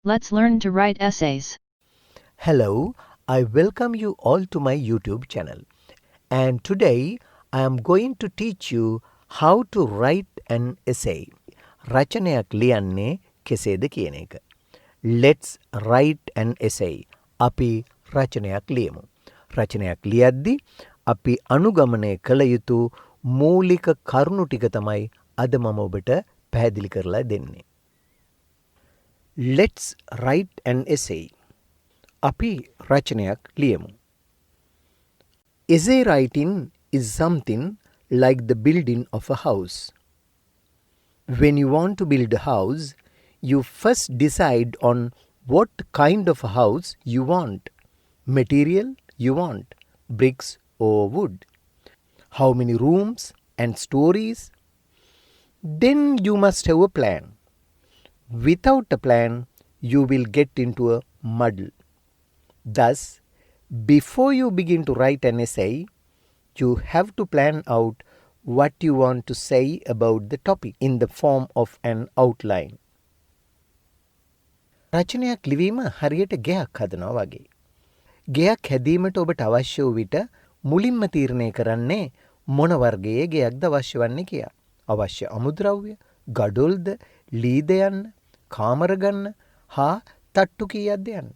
Let's learn to write essays. Hello, I welcome you all to my YouTube channel. And today I am going to teach you how to write an essay. රචනයක් ලියන්නේ කෙසේද කියන එක. Let's write an essay. අපි රචනයක් ලියමු. රචනයක් ලියද්දී අපි අනුගමනය කළ යුතු මූලික කරුණු ටික තමයි අද මම ඔබට පැහැදිලි කරලා දෙන්නේ. Let's write an essay. අපි රචනයක් ලියමු. Essay writing is something like the building of a house. When you want to build a house, you first decide on what kind of a house you want. Material you want, bricks or wood. How many rooms and stories. Then you must have a plan. Without a plan, you will get into a muddle. Thus, before you begin to write an essay, you have to plan out what you want to say about the topic in the form of an outline. රචනයක් ලිවීම හරියට ගෙයක් හදනවා වගේ. ගෙයක් හැදීමට ඔබට අවශ්‍ය වූ විට මුලින්ම තීරණය කරන්නේ මොන වර්ගයේ ගෙයක්ද අවශ්‍ය වන්නේ කියලා. අවශ්‍ය අමුද්‍රව්‍ය, ගඩොල්ද, ලීද යන්න, කාමර ගන්න හා තට්ටු කීයක්ද යන්න.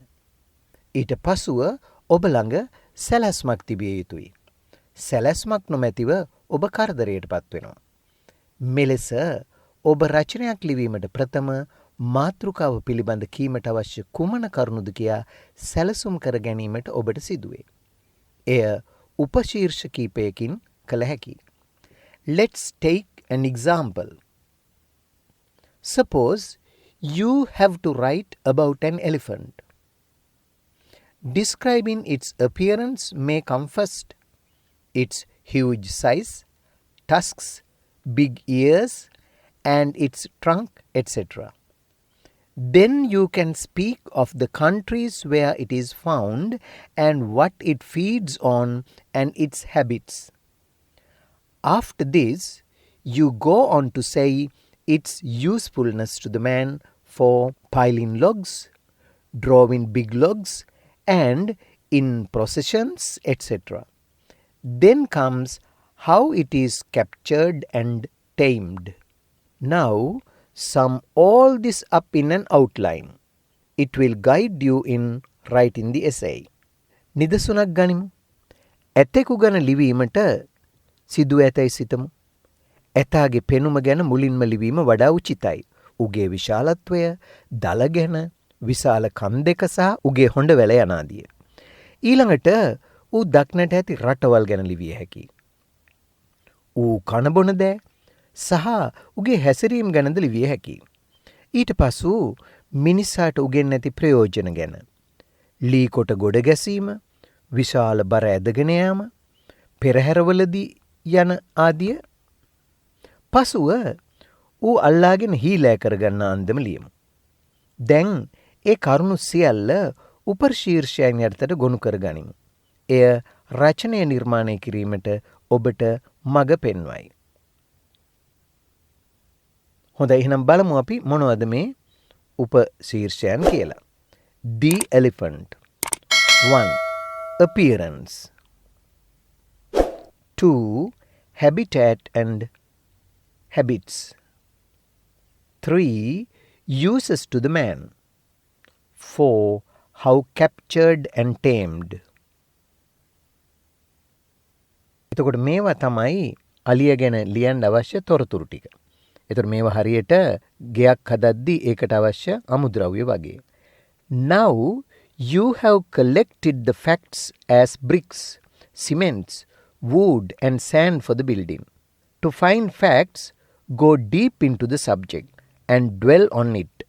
ඊට පසුව ඔබ ළඟ සැලැස්මක් තිබිය යුතුයි. සැලැස්මක් නොමැතිව ඔබ කරදරයට පත් වෙනවා. මෙලෙස ඔබ රචනයක් ලිවීමට ප්‍රථම මාතෘකාව පිළිබඳ කීමට අවශ්‍ය කුමන කරුණුද කියා සැලසුම් කර ගැනීමට ඔබට සිදුවේ. එය උපශීර්ෂ කීපයකින් කළ හැකියි. Let's take an example. Suppose you have to write about an elephant. Describing its appearance may come first. Its huge size, tusks, big ears, and its trunk, etc. Then you can speak of the countries where it is found and what it feeds on and its habits. After this, you go on to say its usefulness to the man for piling logs, drawing big logs, and in processions, etc. Then comes how it is captured and tamed. Now, sum all this up in an outline. It will guide you in writing the essay. නිදසුනක් ගනිමු. ඇතෙකු ගැන ලිවීමට සිදු ඇතැයි සිතමු. ඇතාගේ පෙනුම ගැන මුලින්ම ලිවීම වඩා උචිතයි. උගේ විශාලත්වය, දල ගැන, විශාල කන් දෙක සහ උගේ හොඬ වැල යනාදිය. ඊළඟට ඌ දක්නට ඇති රටවල් ගැන ලිවිය හැකියි. ඌ කනබොන දෑ සහ උගේ හැසිරීම් ගැනද ලිවිය හැකියි. ඊට පසු මිනිසාට උගෙන් ඇති ප්‍රයෝජන ගැන, ලී කොට ගොඩ ගැසීම, විශාල බර ඇදගෙන යාම, පෙරහැරවලදී යන ආදිය. පසුව ඌ අල්ලාගෙන හීලෑ කරගන්න අන්දම ලියමු. දැන් ඒ කරුණු සියල්ල උපශීර්ෂයන් යටතට ගොනු කරගනිමු. එය රචනය නිර්මාණය කිරීමට ඔබට මඟ පෙන්වයි. හොඳයි, එහෙනම් බලමු අපි මොනවද මේ උපශීර්ෂයන් කියලා. The elephant. 1. Appearance. 2. Habitat and habits. 3. Uses to the man. 4. How captured and tamed. එතකොට මේවා තමයි අලිය ගැන ලියන්න අවශ්‍ය තොරතුරු ටික. එතකොට මේවා හරියට ගෙයක් හදද්දී ඒකට අවශ්‍ය අමුද්‍රව්‍ය වගේ. Now you have collected the facts as bricks, cements, wood and sand for the building. To find facts, go deep into the subject and dwell on it.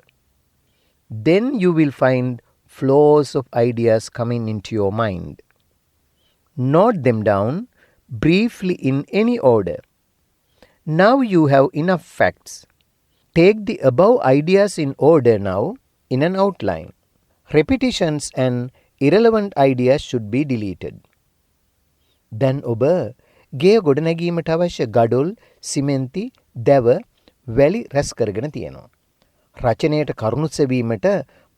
Then you will find flows of ideas coming into your mind. Note them down briefly in any order. Now you have enough facts. Take the above ideas in order now in an outline. Repetitions and irrelevant ideas should be deleted. දැන් ඔබ ගේ ගොඩනැගීමට අවශ්‍ය ගඩොල්, සිමෙන්ති, දැව, වැලි රැස් කරගෙන තියෙනවා. රචනයට කරුණු සෙවීමට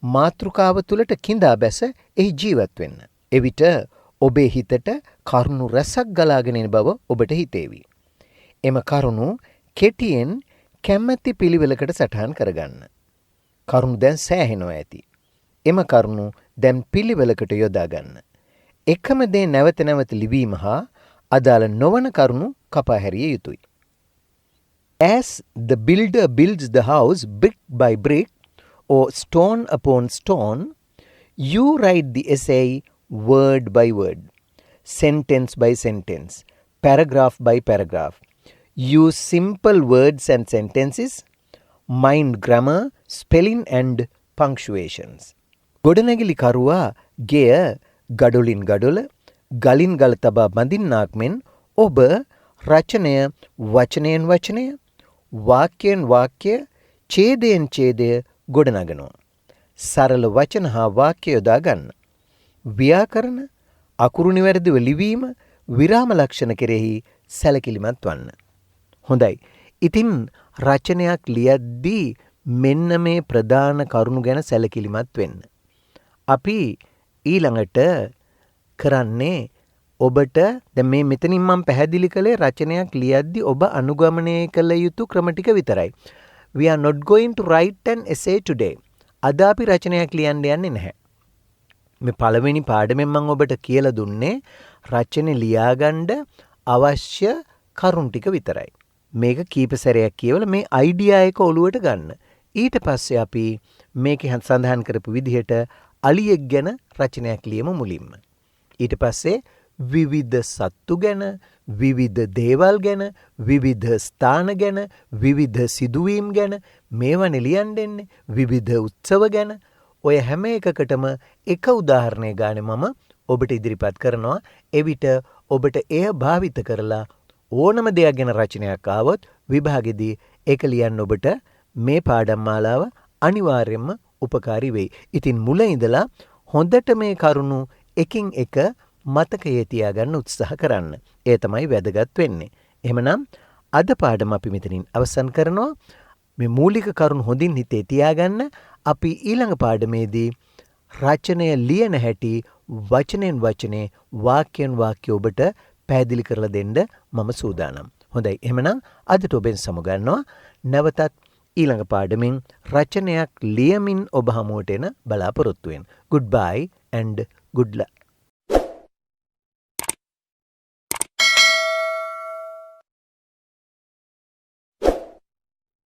මාතෘකාව තුළට කිඳා බැස එහි ජීවත් වෙන්න. එවිට ඔබේ හිතට කරුණු රැසක් ගලාගෙන එන බව ඔබට හිතේවි. එම කරුණු කෙටියෙන් කැමැති පිළිවෙලකට සටහන් කරගන්න. කරුණු දැන් සෑහෙනවා ඇති. එම කරුණු දැන් පිළිවෙලකට යොදා ගන්න. එකම දේ නැවත නැවත ලිවීම හා අදාළ නොවන කරුණු කපා හැරිය යුතුයි. As the builder builds the house brick by brick or stone upon stone, you write the essay word by word, sentence by sentence, paragraph by paragraph. Use simple words and sentences, mind grammar, spelling and punctuations. ගොඩනැගිලි කරුවා ගෙය ගඩොලින් ගඩොල, ගලින් ගල තබා බඳින්නාක් මෙන් ඔබ රචනය වචනයෙන් වචනය, වාක්‍යයෙන් වාක්‍ය, ඡේදයෙන් ඡේදය ගොඩනගනවා. සරල වචන හා වාක්‍ය යොදා ගන්න. ව්‍යාකරණ, අකුරු නිවැරදිව ලිවීම, විරාම ලක්ෂණ කෙරෙහි සැලකිලිමත් වන්න. හොඳයි. ඉතින් රචනයක් ලියද්දී මෙන්න මේ ප්‍රධාන කරුණු ගැන සැලකිලිමත් වෙන්න. අපි ඊළඟට කරන්නේ ඔබට දැන් මේ මෙතනින් මම පැහැදිලි කළේ රචනයක් ලියද්දී ඔබ අනුගමනය කළ යුතු ක්‍රම ටික විතරයි. We are not going to write an essay today. අද අපි රචනයක් ලියන්න යන්නේ නැහැ. මේ පළවෙනි පාඩමෙන් මම ඔබට කියලා දුන්නේ රචනෙ ලියාගන්න අවශ්‍ය කරුණු ටික විතරයි. මේක කීප සැරයක් කියවලා මේ අයිඩියා එක ඔලුවට ගන්න. ඊට පස්සේ අපි මේකේ සඳහන් කරපු විදිහට අලියෙක් ගැන රචනයක් ලියමු මුලින්ම. ඊට පස්සේ විවිධ සත්තු ගැන, විවිධ දේවල් ගැන, විවිධ ස්ථාන ගැන, විවිධ සිදුවීම් ගැන මේවනේ ලියන්න දෙන්නේ. විවිධ උත්සව ගැන ඔය හැම එකකටම එක උදාහරණයක් ගන්න මම ඔබට ඉදිරිපත් කරනවා. එවිට ඔබට එය භාවිත කරලා ඕනම දෙයක් ගැන රචනයක් ආවොත් විභාගෙදී ඒක ලියන්න ඔබට මේ පාඩම් මාලාව අනිවාර්යයෙන්ම උපකාරී වෙයි. ඉතින් මුල ඉඳලා හොඳට මේ කරුණු එකින් එක මතකයේ තියාගන්න උත්සාහ කරන්න. ඒ තමයි වැදගත් වෙන්නේ. එහෙමනම් අද පාඩම අපි මෙතනින් අවසන් කරනවා. මේ මූලික කරුණු හොඳින් හිතේ තියාගන්න. අපි ඊළඟ පාඩමේදී රචනය ලියන හැටි වචනෙන් වචනේ, වාක්‍යයෙන් වාක්‍ය ඔබට පැහැදිලි කරලා දෙන්න මම සූදානම්. හොඳයි. එහෙමනම් අදට ඔබෙන් සමුගන්නවා. නැවතත් ඊළඟ පාඩමින් රචනයක් ලියමින් ඔබ හමුවට එන බලාපොරොත්තු වෙන. Goodbye and good luck.